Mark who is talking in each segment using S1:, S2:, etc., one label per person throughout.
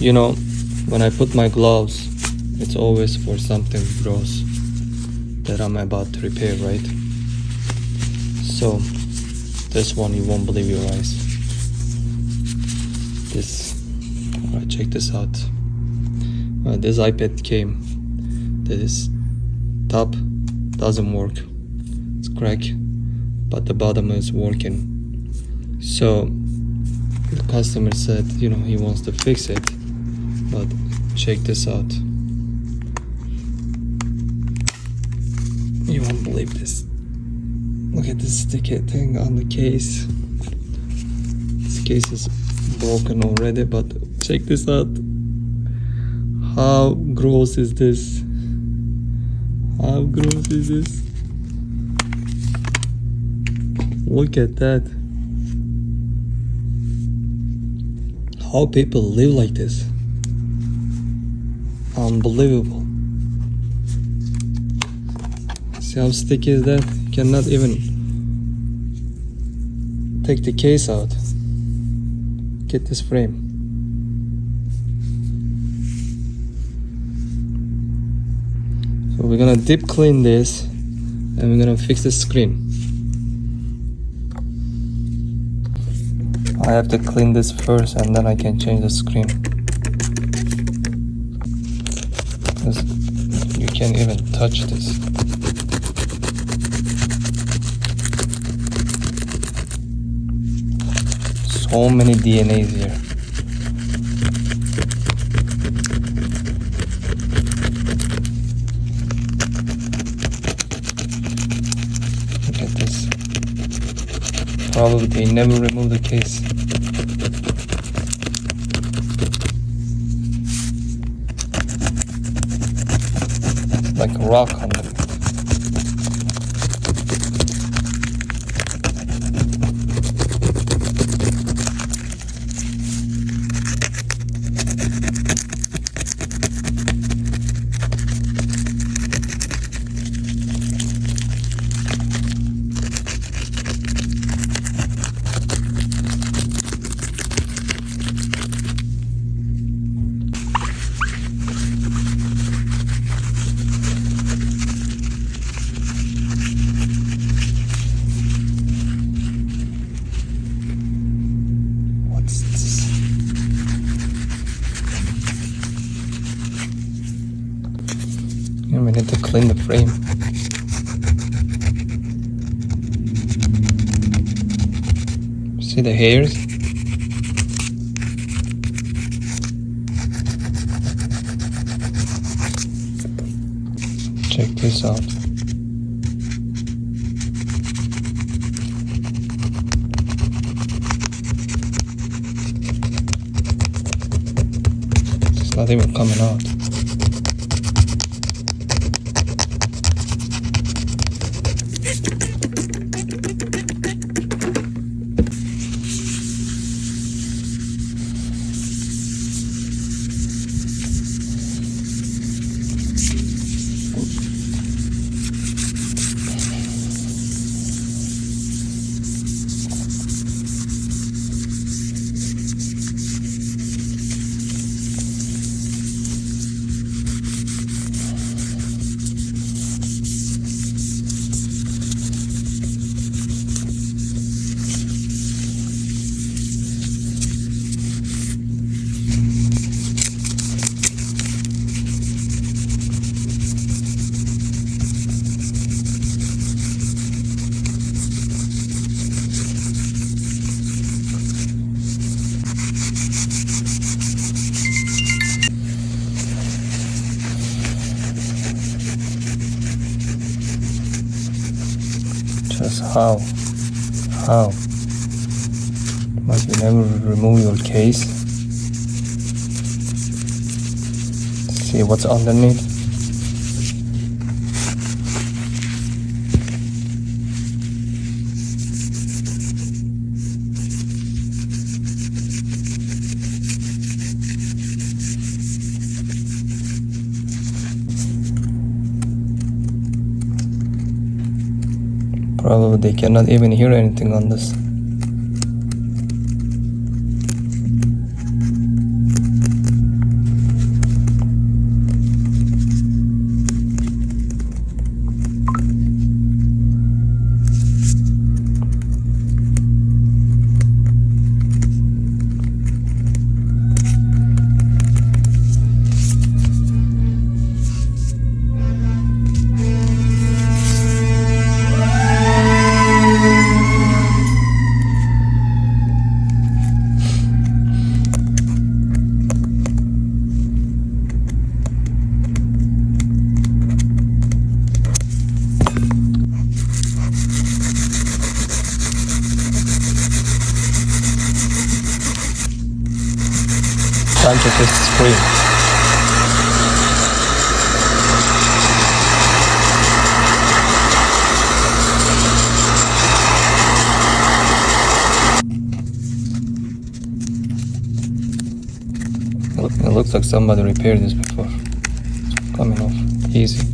S1: You know, when I put my gloves, it's always for something gross that I'm about to repair, right? So, this one you won't believe your eyes. Alright, check this out. This iPad came. This top doesn't work. It's cracked, but the bottom is working. So, the customer said, he wants to fix it. But check this out. You won't believe this. Look at this sticky thing on the case. This case is broken already, but check this out. How gross is this? How gross is this? Look at that. How people live like this? Unbelievable. See how sticky is that? You cannot even take the case out. Get this frame. So we're gonna deep clean this and we're gonna fix the screen. I have to clean this first and then I can change the screen. You can't even touch this. So many DNAs here. Look at this. Probably they never removed the case. Like a rock on them. And we need to clean the frame. See the hairs? Check this out. It's not even coming out. Just how must you never remove your case? See what's underneath. Probably they cannot even hear anything on this. screen. It looks like somebody repaired this before. It's coming off easy.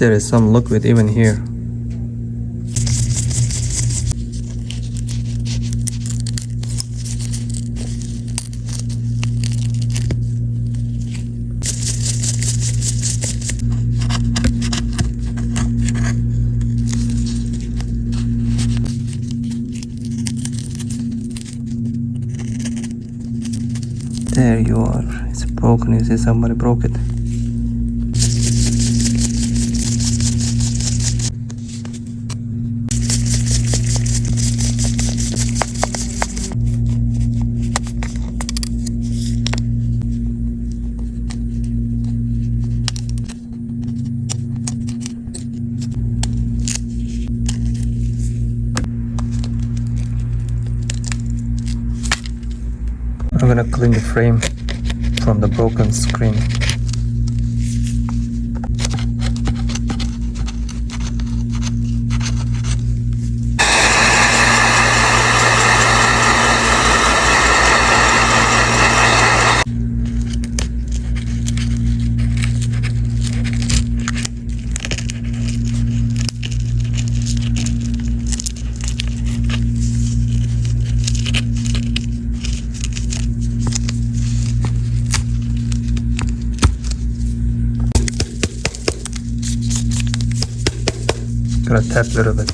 S1: There is some liquid even here. There you are. It's broken. You see somebody broke it. I'm gonna clean the frame from the broken screen. Gonna tap a little bit.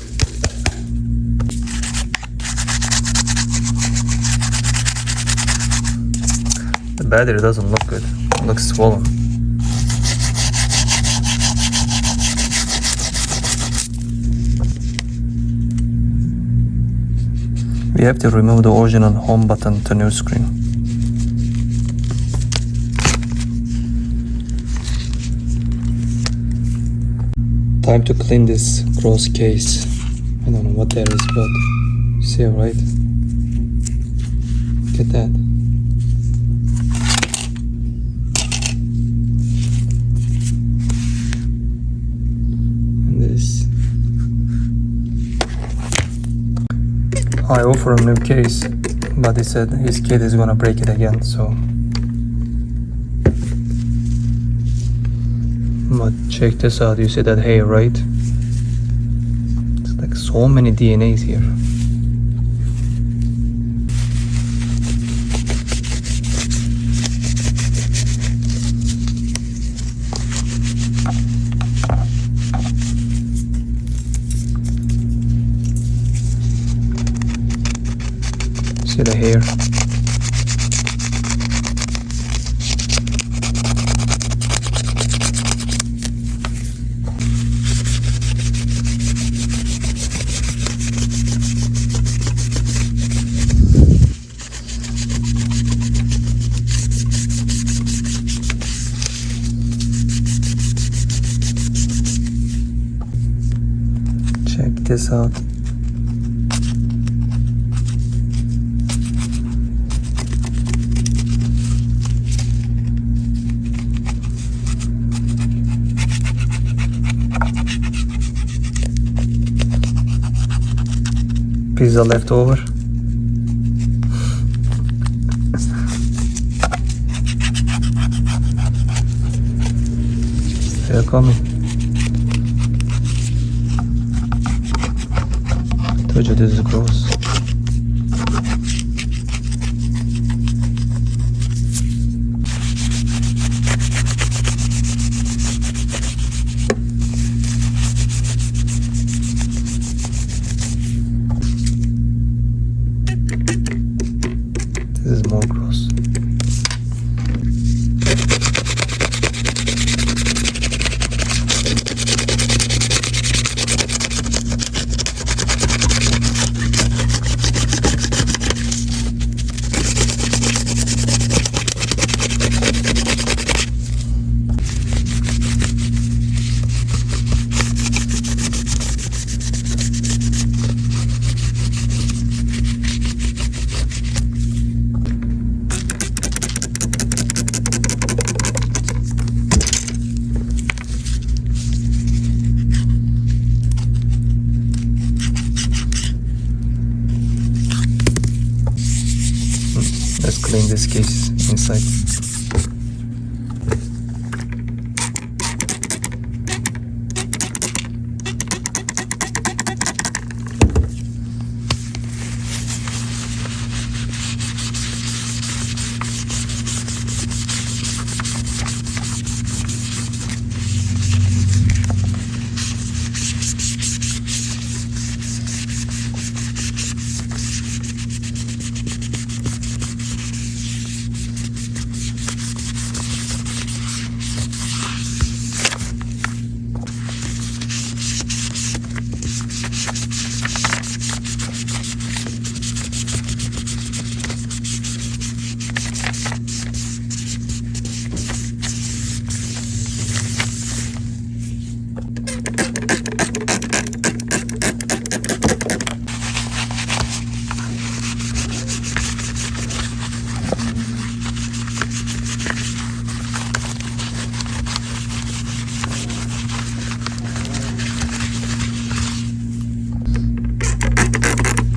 S1: The battery doesn't look good. It looks swollen. We have to remove the original home button to new screen. Time to clean this gross case. I don't know what that is, but you see it, right? Look at that. And this. I offered him a new case, but he said his kid is gonna break it again, so. But check this out, you see that hair, right? It's like so many DNAs here. See the hair? Check this out. Pizza left over. Still coming. Told you this is gross. clean this case inside.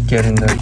S1: Get in there.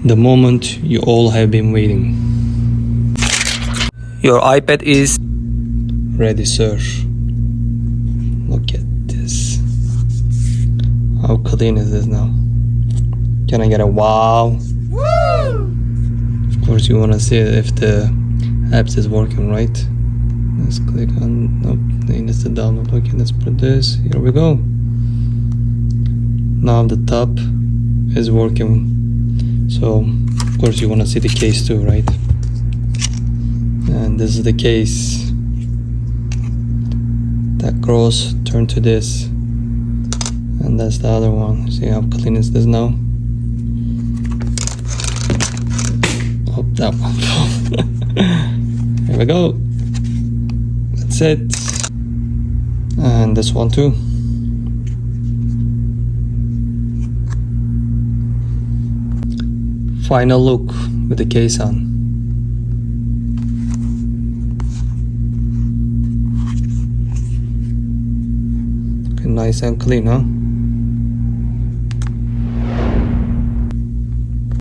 S1: The moment you all have been waiting. Your iPad is ready, sir. Look at this. How clean is this now? Can I get a wow? Woo! Of course you wanna see if the apps is working, right? Let's click on, nope, it needs to download. Okay, let's put this, here we go. Now the top is working. So, of course you want to see the case too, right? And this is the case. That cross turned to this. And that's the other one. See how clean is this now? Oh, that one. Here we go. That's it. And this one too. Final look with the case on. Okay, nice and clean, huh?